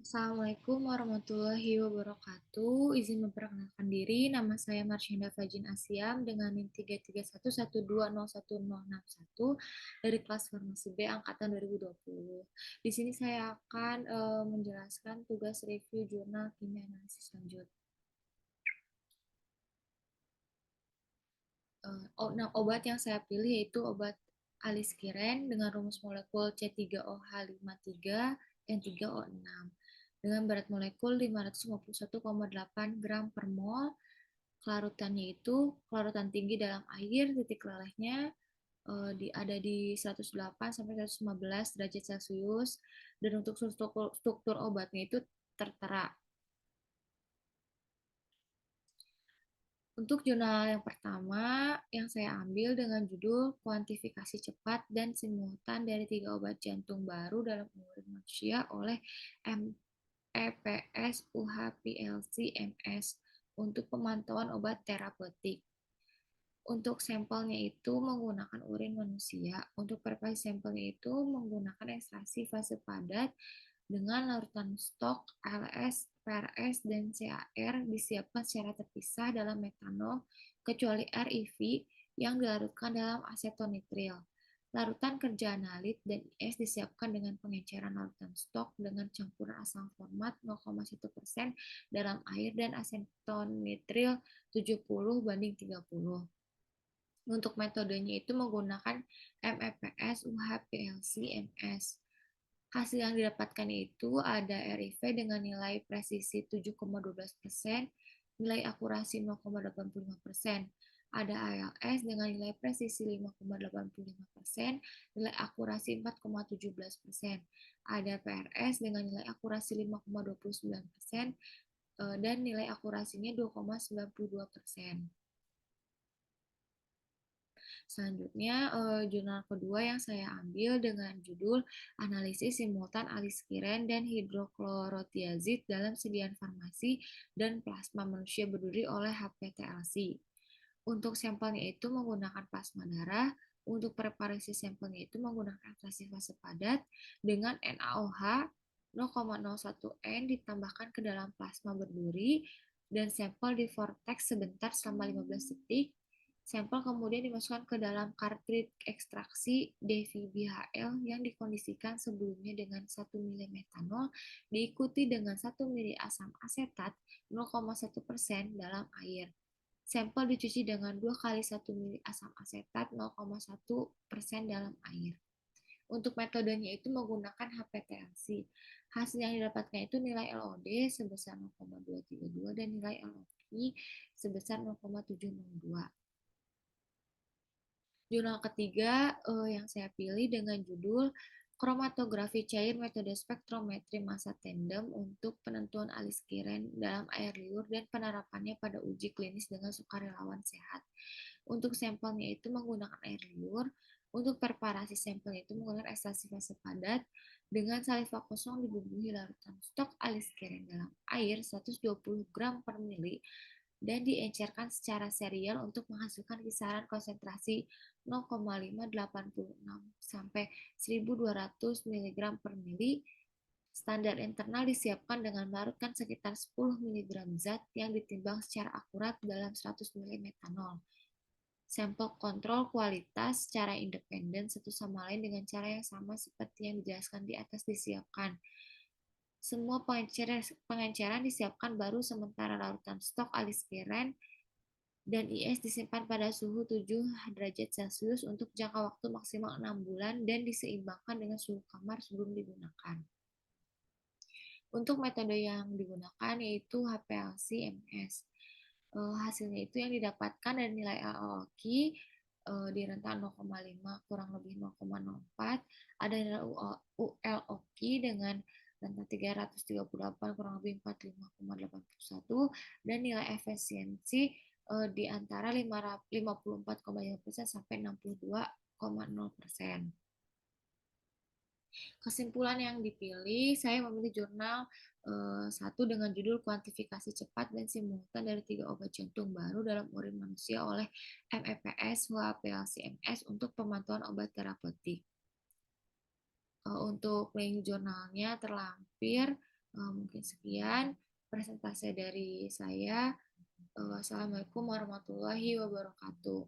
Assalamualaikum warahmatullahi wabarakatuh. Izin memperkenalkan diri, nama saya Marsyanda Fajin Asyam dengan NIM 331120161 dari kelas Farmasi B angkatan 2020. Di sini saya akan menjelaskan tugas review jurnal kimia analisis lanjut. Nah, obat yang saya pilih yaitu obat aliskiren dengan rumus molekul C3OH53 N3O6 dengan berat molekul 551,8 gram per mol. Kelarutannya itu kelarutan tinggi dalam air, titik lelehnya ada di 108 sampai 115 derajat Celcius, dan untuk struktur obatnya itu tertera. Untuk jurnal yang pertama yang saya ambil dengan judul Kuantifikasi Cepat dan Simultan dari 3 obat jantung baru dalam urine manusia oleh MEPS UHPLC MS untuk pemantauan obat terapeutik. Untuk sampelnya itu menggunakan urin manusia. Untuk preparasi sampelnya itu menggunakan ekstraksi fase padat dengan larutan stok, ALS, PRS, dan CAR disiapkan secara terpisah dalam metanol, kecuali RIV yang dilarutkan dalam asetonitril. Larutan kerja analit dan IS disiapkan dengan pengenceran larutan stok dengan campuran asam format 0,1% dalam air dan asetonitril 70:30. Untuk metodenya itu menggunakan MEPS UHPLC MS. Hasil yang didapatkan itu ada RIV dengan nilai presisi 7,12%, nilai akurasi 0,85%. Ada ALS dengan nilai presisi 5,85%, nilai akurasi 4,17%. Ada PRS dengan nilai akurasi 5,29%, dan nilai akurasinya 2,92%. Selanjutnya, jurnal kedua yang saya ambil dengan judul Analisis Simultan Aliskiren dan Hidroklorotiazid dalam Sediaan Farmasi dan Plasma Manusia Berduri oleh HPTLC. Untuk sampelnya itu menggunakan plasma darah, untuk preparasi sampelnya itu menggunakan ekstraksi fase padat dengan NaOH 0,01 N ditambahkan ke dalam plasma berduri dan sampel di vortex sebentar selama 15 detik. Sampel kemudian dimasukkan ke dalam kartrid ekstraksi DVBHL yang dikondisikan sebelumnya dengan 1 ml metanol diikuti dengan 1 ml asam asetat 0,1% dalam air. Sampel dicuci dengan 2 kali 1 ml asam asetat 0,1% dalam air. Untuk metodenya itu menggunakan HPTLC. Hasil yang didapatkan itu nilai LOD sebesar 0,232 dan nilai LOQ sebesar 0,702. Jurnal ketiga yang saya pilih dengan judul Kromatografi Cair Metode Spektrometri Massa Tandem untuk Penentuan Aliskiren dalam Air Liur dan Penerapannya pada Uji Klinis dengan Sukarelawan Sehat. Untuk sampelnya itu menggunakan air liur. Untuk preparasi sampelnya itu menggunakan ekstraksi fase padat dengan saliva kosong dibubuhi larutan stok aliskiren dalam air 120 gram per mili dan diencerkan secara serial untuk menghasilkan kisaran konsentrasi 0,586 sampai 1200 mg per mili. Standar internal disiapkan dengan melarutkan sekitar 10 mg zat yang ditimbang secara akurat dalam 100 ml metanol. Sampel kontrol kualitas secara independen satu sama lain dengan cara yang sama seperti yang dijelaskan di atas disiapkan. Semua pengenceran disiapkan baru sementara larutan stok aliskiren dan IS disimpan pada suhu 7 derajat Celcius untuk jangka waktu maksimal 6 bulan dan diseimbangkan dengan suhu kamar sebelum digunakan. Untuk metode yang digunakan yaitu HPLC MS. Hasilnya itu yang didapatkan dari nilai LOQ di rentang 0,5 kurang lebih 0,04, ada nilai ULOQ dengan rentang 338 kurang lebih 45,81 dan nilai efisiensi di antara 54,5% sampai 62,0%. Kesimpulan yang dipilih, saya memilih jurnal satu dengan judul Kuantifikasi Cepat dan Simultan dari 3 obat jantung baru dalam urin manusia oleh MEPS HPLC-MS untuk pemantauan obat terapeutik. Untuk link jurnalnya terlampir Mungkin sekian presentasi dari saya. Wassalamualaikum warahmatullahi wabarakatuh.